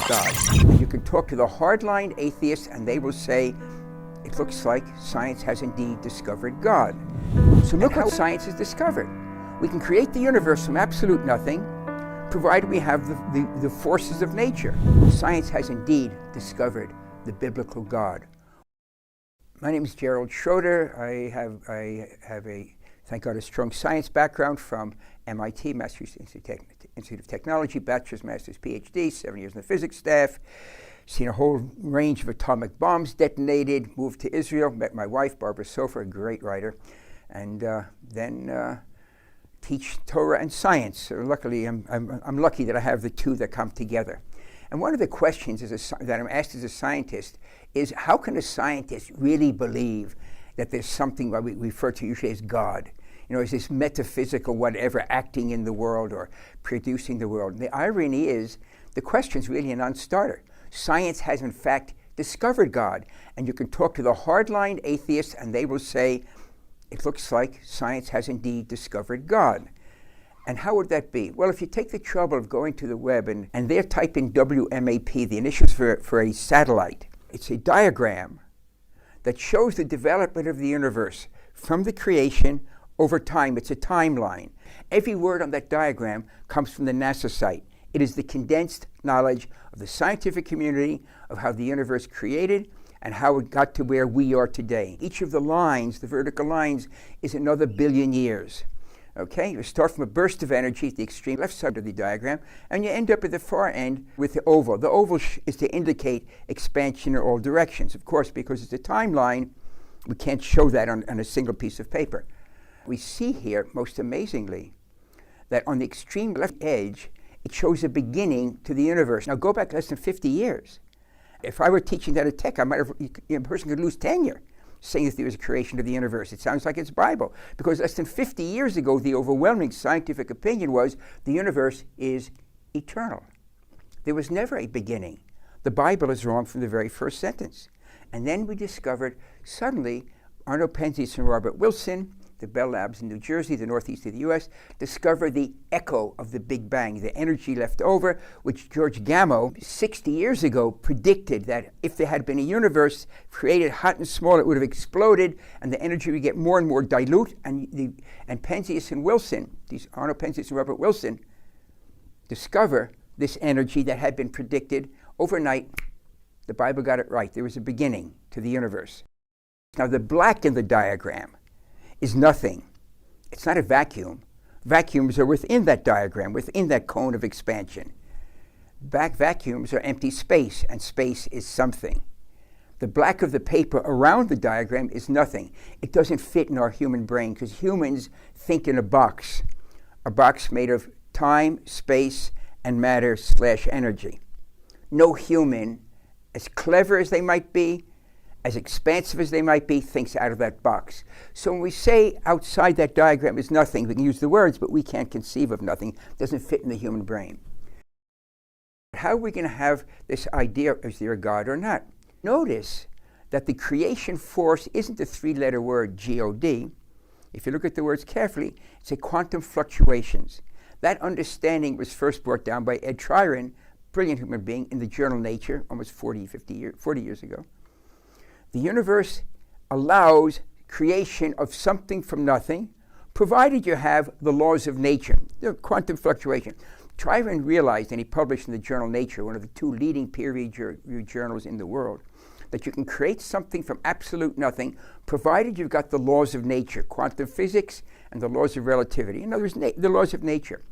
God. And you can talk to the hardline atheists and they will say, it looks like science has indeed discovered God. So look what science has discovered. We can create the universe from absolute nothing, provided we have the forces of nature. Science has indeed discovered the biblical God. My name is Gerald Schroeder. I have a, thank God, a strong science background from MIT, Massachusetts Institute of Technology, bachelor's, master's, PhD, 7 years in the physics staff, seen a whole range of atomic bombs detonated, moved to Israel, met my wife, Barbara Sofer, a great writer, and then teach Torah and science. So luckily, I'm lucky that I have the two that come together. And one of the questions that I'm asked as a scientist is, how can a scientist really believe that there's something what we refer to usually as God? You know, is this metaphysical whatever acting in the world or producing the world? And the irony is, the question's really a non-starter. Science has in fact discovered God. And you can talk to the hardline atheists and they will say, it looks like science has indeed discovered God. And how would that be? Well, if you take the trouble of going to the web and there type in WMAP, the initials for a satellite, it's a diagram that shows the development of the universe from the creation over time. It's a timeline. Every word on that diagram comes from the NASA site. It is the condensed knowledge of the scientific community of how the universe created and how it got to where we are today. Each of the lines, the vertical lines, is another billion years. Okay, you start from a burst of energy at the extreme left side of the diagram, and you end up at the far end with the oval. The oval is to indicate expansion in all directions. Of course, because it's a timeline, we can't show that on a single piece of paper. We see here, most amazingly, that on the extreme left edge, it shows a beginning to the universe. Now go back less than 50 years. If I were teaching that at Tech, a person could lose tenure saying that there was a creation of the universe. It sounds like it's Bible. Because less than 50 years ago, the overwhelming scientific opinion was the universe is eternal. There was never a beginning. The Bible is wrong from the very first sentence. And then we discovered, suddenly, Arno Penzias and Robert Wilson, the Bell Labs in New Jersey, the northeast of the US, discovered the echo of the Big Bang, the energy left over, which George Gamow, 60 years ago, predicted that if there had been a universe created hot and small, it would have exploded, and the energy would get more and more dilute. And Penzias and Wilson, these Arno Penzias and Robert Wilson, discover this energy that had been predicted overnight. The Bible got it right. There was a beginning to the universe. Now, the black in the diagram is nothing. It's not a vacuum. Vacuums are within that diagram, within that cone of expansion. Vacuums are empty space, and space is something. The black of the paper around the diagram is nothing. It doesn't fit in our human brain, because humans think in a box made of time, space, and matter/energy. No human, as clever as they might be, as expansive as they might be, thinks out of that box. So when we say outside that diagram is nothing, we can use the words, but we can't conceive of nothing. It doesn't fit in the human brain. How are we going to have this idea, is there a God or not? Notice that the creation force isn't the three-letter word God. If you look at the words carefully, it's a quantum fluctuations. That understanding was first brought down by Ed Tryon, brilliant human being, in the journal Nature, almost 40 years ago. The universe allows creation of something from nothing, provided you have the laws of nature, the quantum fluctuation. Tryon realized, and he published in the journal Nature, one of the two leading peer-reviewed journals in the world, that you can create something from absolute nothing, provided you've got the laws of nature, quantum physics and the laws of relativity. In other words, the laws of nature.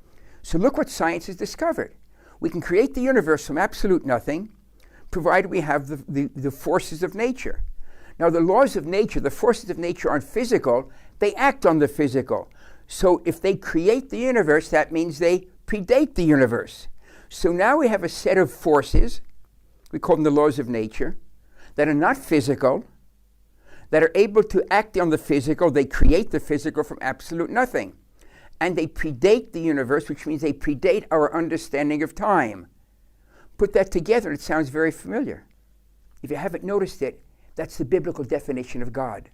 So look what science has discovered. We can create the universe from absolute nothing, provided we have the forces of nature. Now, the laws of nature, the forces of nature aren't physical, they act on the physical. So if they create the universe, that means they predate the universe. So now we have a set of forces, we call them the laws of nature, that are not physical, that are able to act on the physical. They create the physical from absolute nothing. And they predate the universe, which means they predate our understanding of time. Put that together, it sounds very familiar. If you haven't noticed it, that's the biblical definition of God.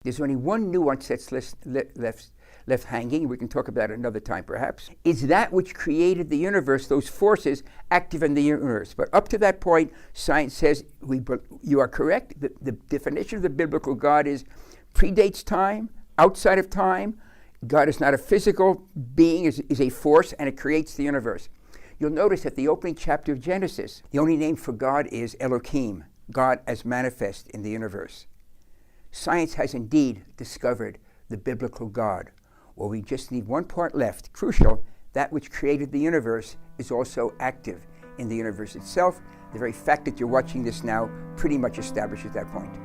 There's only one nuance that's left hanging. We can talk about it another time perhaps. Is that which created the universe, those forces active in the universe. But up to that point, science says you are correct. The definition of the biblical God is predates time, outside of time. God is not a physical being, is a force, and it creates the universe. You'll notice at the opening chapter of Genesis, the only name for God is Elohim, God as manifest in the universe. Science has indeed discovered the biblical God. Well, we just need one part left, crucial. That which created the universe is also active in the universe itself. The very fact that you're watching this now pretty much establishes that point.